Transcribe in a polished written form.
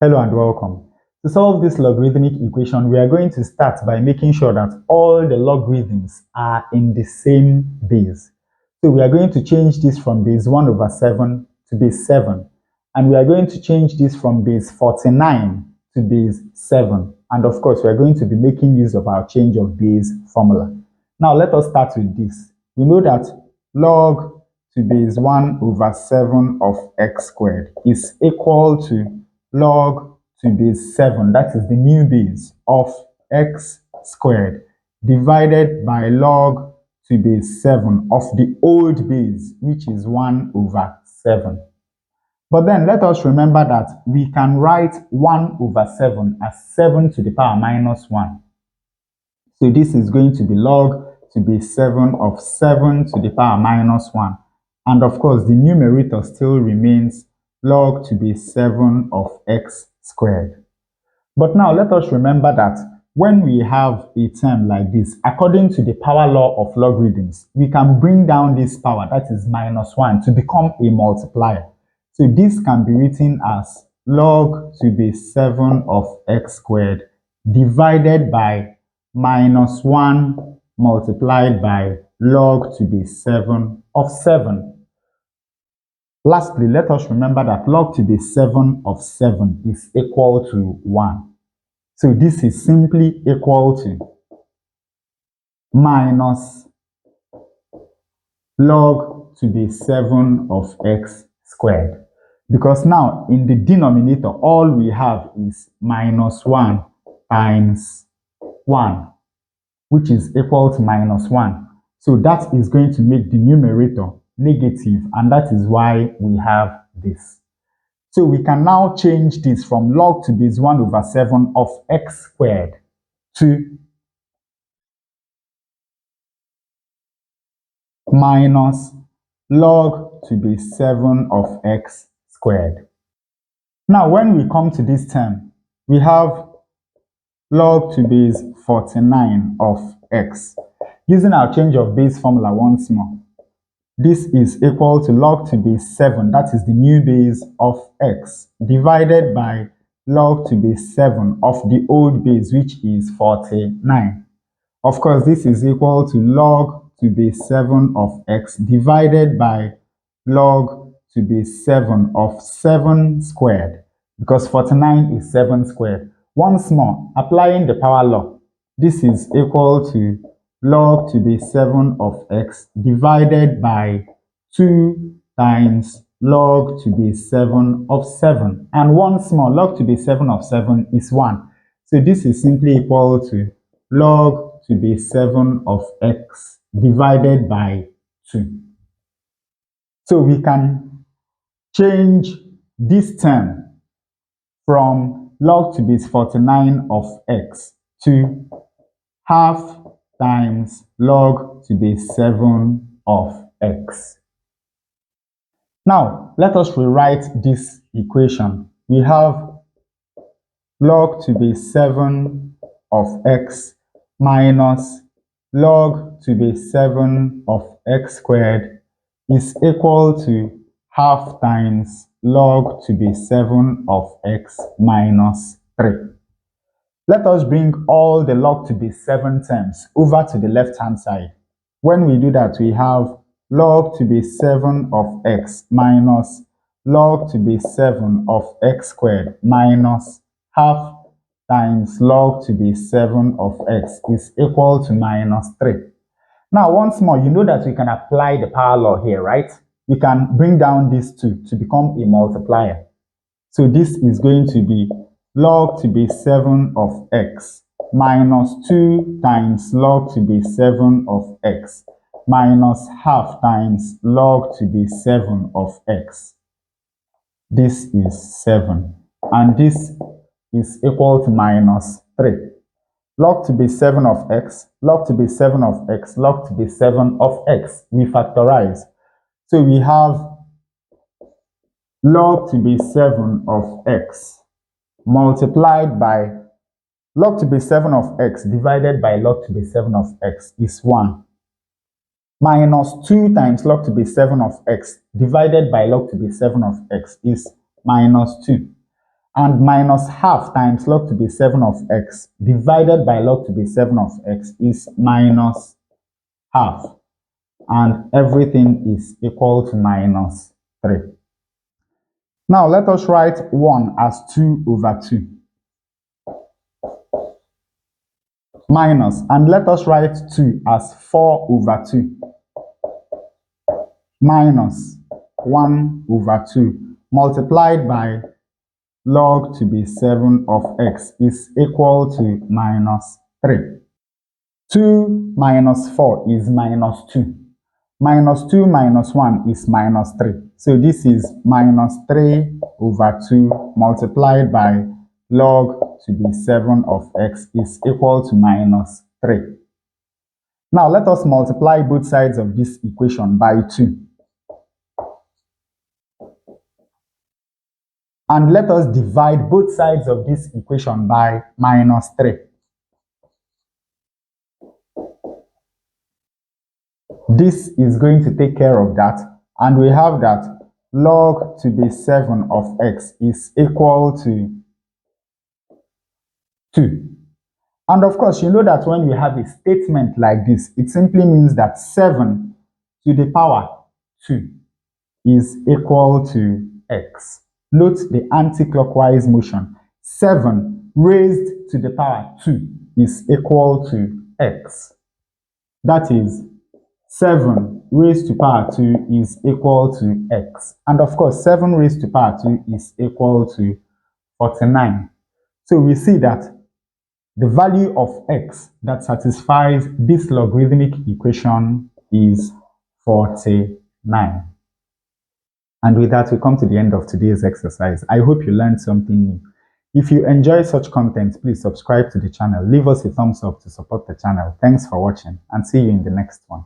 Hello and welcome. To solve this logarithmic equation, we are going to start by making sure that all the logarithms are in the same base. So we are going to change this from base 1 over 7 to base 7. And we are going to change this from base 49 to base 7. And of course, we are going to be making use of our change of base formula. Now let us start with this. We know that log to base 1 over 7 of x squared is equal to log to base 7, that is the new base, of x squared divided by log to base 7 of the old base, which is 1 over 7. But then let us remember that we can write 1 over 7 as 7 to the power minus 1. So this is going to be log to base 7 of 7 to the power minus 1. And of course, the numerator still remains log to base 7 of x squared. But now let us remember that when we have a term like this, according to the power law of logarithms, we can bring down this power, that is minus 1, to become a multiplier. So this can be written as log to base 7 of x squared divided by minus 1 multiplied by log to base 7 of 7. Lastly, let us remember that log to base 7 of 7 is equal to 1. So this is simply equal to minus log to base 7 of x squared. Because now in the denominator, all we have is minus 1 times 1, which is equal to minus 1. So that is going to make the numerator negative, and that is why we have this. So we can now change this from log to base 1 over 7 of x squared to minus log to base 7 of x squared. Now when we come to this term, we have log to base 49 of x. Using our change of base formula once more, this is equal to log to base 7, that is the new base of x, divided by log to base 7 of the old base, which is 49. Of course, this is equal to log to base 7 of x divided by log to base 7 of 7 squared, because 49 is 7 squared. Once more, applying the power law, this is equal to log to base 7 of x divided by 2 times log to base 7 of 7. And once more, log to base 7 of 7 is 1. So this is simply equal to log to base 7 of x divided by 2. So we can change this term from log to base 49 of x to half times log to base 7 of x. Now, let us rewrite this equation. We have log to base 7 of x minus log to base 7 of x squared is equal to half times log to base 7 of x minus 3. Let us bring all the log to base 7 terms over to the left-hand side. When we do that, we have log to base 7 of x minus log to base 7 of x squared minus half times log to base 7 of x is equal to minus 3. Now, once more, you know that we can apply the power law here, right? We can bring down these two to become a multiplier. So this is going to be log to base 7 of x minus 2 times log to base 7 of x minus half times log to base 7 of x. This is 7, and this is equal to minus 3. Log to base 7 of x, log to base 7 of x, log to base 7 of x. We factorize. So we have log to base 7 of x multiplied by log to base 7 of x divided by log to base 7 of x is 1. Minus 2 times log to base 7 of x divided by log to base 7 of x is minus 2. And minus half times log to base 7 of x divided by log to base 7 of x is minus half. And everything is equal to minus 3. Now let us write 1 as 2 over 2. Minus, and let us write 2 as 4 over 2. Minus 1 over 2 multiplied by log to base 7 of x is equal to minus 3. 2 minus 4 is minus 2. Minus 2 minus 1 is minus 3. So this is minus 3 over 2 multiplied by log to base 7 of x is equal to minus 3. Now let us multiply both sides of this equation by 2. And let us divide both sides of this equation by minus 3. This is going to take care of that, and we have that log to base 7 of x is equal to 2. And of course, you know that when we have a statement like this, it simply means that 7 to the power 2 is equal to x. Note the anti-clockwise motion. 7 raised to the power 2 is equal to x. That is, 7 raised to power 2 is equal to x. And of course, 7 raised to power 2 is equal to 49. So we see that the value of x that satisfies this logarithmic equation is 49. And with that, we come to the end of today's exercise. I hope you learned something new. If you enjoy such content, please subscribe to the channel. Leave us a thumbs up to support the channel. Thanks for watching, and see you in the next one.